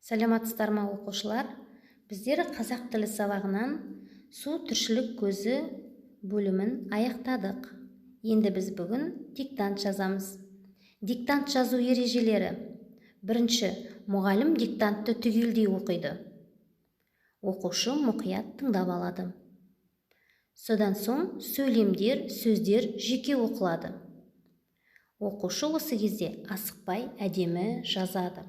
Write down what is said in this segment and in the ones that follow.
Саламатсыздар ма оқушылар? Біздер қазақ тілі сабағынан су тіршілік көзі бөлімін аяқтадық. Енді біз бүгін диктант жазамыз. Диктант жазу ережелері. Бірінші, мұғалім диктантты түгелдей оқиды. Оқушы мұқият тыңдап алады. Содан соң сөйлемдер, сөздер жеке оқылады. Оқушы осы кезде асықпай әдемі жазады.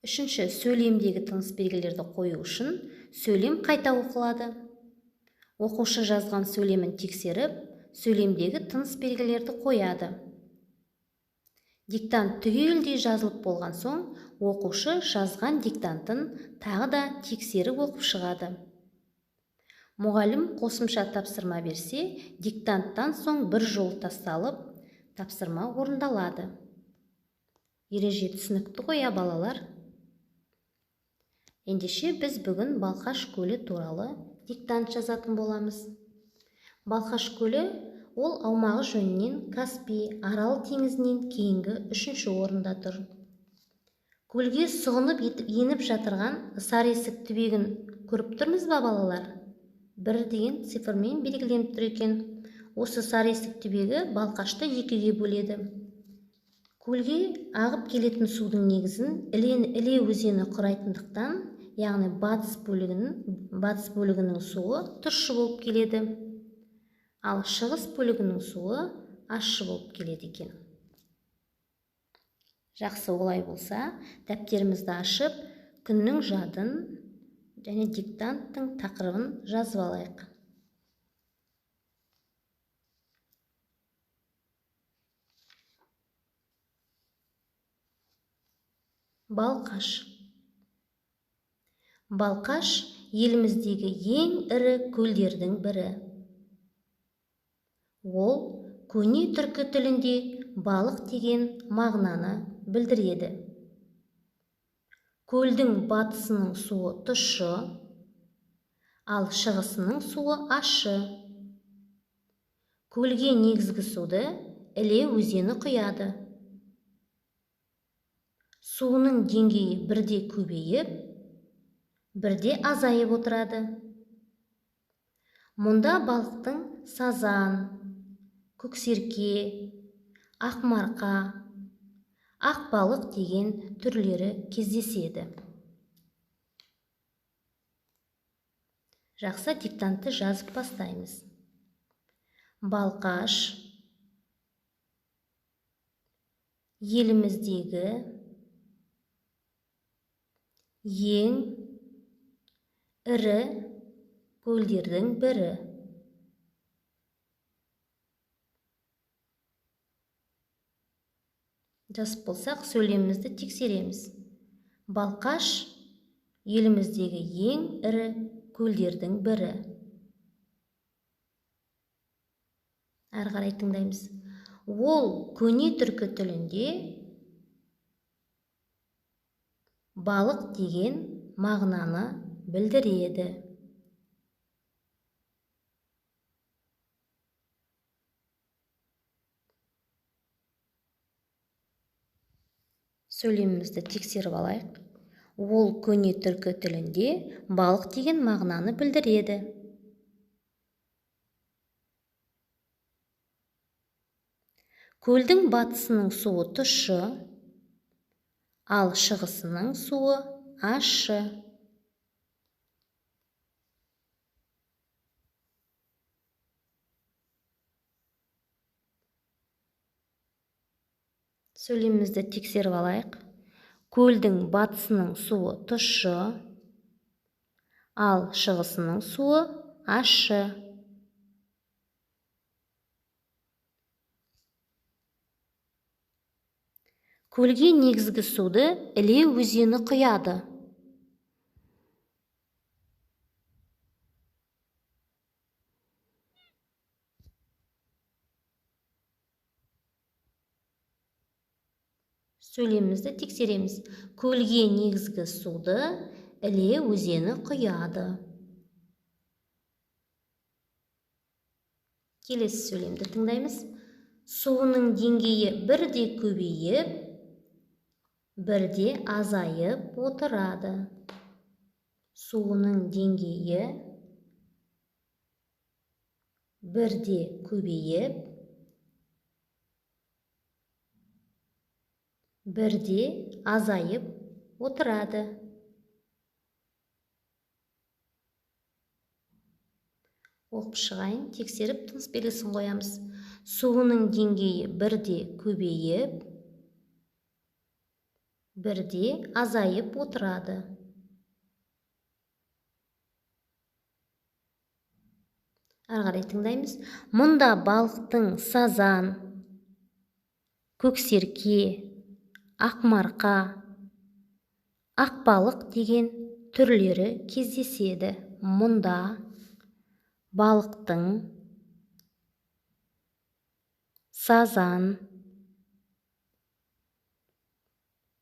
Үшінші, сөйлемдегі тыныс белгілерді қою үшін сөйлем қайта оқылады. Оқушы жазған сөйлемін тексеріп, сөйлемдегі тыныс белгілерді қояды. Диктант түгелдей жазылып болған соң, оқушы жазған диктантын тағы да тексеріп оқып шығады. Мұғалім қосымша тапсырма берсе, диктанттан соң бір жол тасталып, тапсырма орындалады. Ереже түсінікті ғой, балалар? Ендеше біз бүгін Балқаш көлі туралы диктант жазатын боламыз. Балқаш көлі ол аумағы жөнінен Каспий, Арал теңізінен кейінгі 3-ші орында тұр. Көлге сұғынып еніп жатырған Сарыесік түбегін көріп тұрмыз ба, балалар? 1 деген цифрмен белгіленіп тұр екен. Осы Сарыесік түбегі Балқашты 2-ге бөледі. Көлге ағып келетін судың негізін Іле өзені құрайтындықтан, яғни батыс бөлігінің суы тұщы болып келеді, ал шығыс бөлігінің суы ащы болып келеді екен. Жақсы, олай болса, дәптерімізді ашып, күннің жадын және диктанттың тақырыбын жазып алайық. Балқаш. Балқаш еліміздегі ең ірі көлдердің бірі. Ол көне түркі тілінде балық деген мағынаны білдіреді. Көлдің батысының суы тұщы, ал шығысының суы ащы. Көлге негізгі суды Іле өзені құяды. Суының деңгейі бірде көбейіп, бірде азайып отырады. Мұнда балықтың сазан, көксерке, ақмарқа, ақбалық деген түрлері кездеседі. Жақсы, диктантты жазып бастаймыз. Балқаш еліміздегі ең ірі көлдердің бірі. Жазып болсақ, сөйлемімізді тексереміз. Балқаш еліміздегі ең ірі көлдердің бірі. Әрі қарай тыңдаймыз. Ол көне түркі тілінде балық деген мағынаны білдіреді. Сөйлемімізді тексеріп алайық. Ол көне түркі тілінде балық деген мағынаны білдіреді. Көлдің батысының суы тұщы, ал шығысының суы ащы. Сөйлемімізді тексеріп алайық. Көлдің батысының суы тұщы, ал шығысының суы ащы. Көлге негізгі суды Іле өзені құяды. Сөйлемімізді тексереміз. Көлге негізгі суды Іле өзені құяды. Келесі сөйлемді тыңдаймыз. Суының деңгейі бірде көбейіп, бірде азайып отырады. Суының деңгейі бірде көбейіп, бірде азайып отырады. Оқып шығайын, тексеріп тыныс белгісін қоямыз. Суының деңгейі бірде көбейіп, бірде азайып отырады. Ары қарай тыңдаймыз. Мұнда балықтың сазан, көксерке, ақмарқа, ақбалық деген түрлері кездеседі. Мұнда балықтың сазан,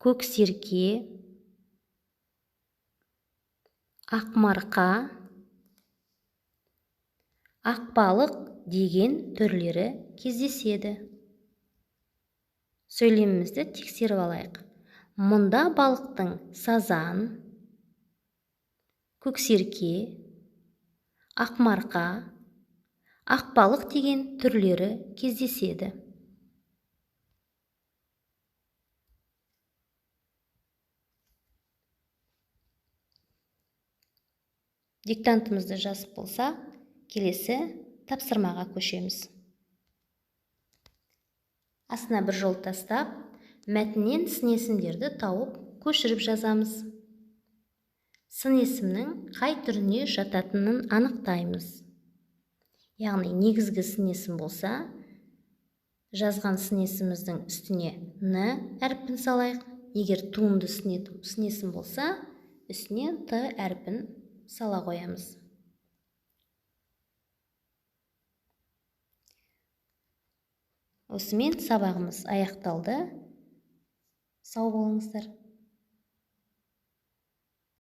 көксерке, ақмарқа, ақбалық деген түрлері кездеседі. Сөйлемімізді тексеріп алайық. Мұнда балықтың сазан, көксерке, ақмарқа, ақбалық деген түрлері кездеседі. Диктантымызды жазып болса, келесі тапсырмаға көшеміз. Астына бір жол тастап, мәтіннен сын есімдерді тауып, көшіріп жазамыз. Сын есімнің қай түріне жататынын анықтаймыз. Яғни негізгі сын есім болса, жазған сын есіміміздің үстіне «н» әрпін салайық. Егер туынды сын есім болса, үстіне «т» әрпін сала қоямыз. Осымен сабағымыз аяқталды. Сау болыңыздар.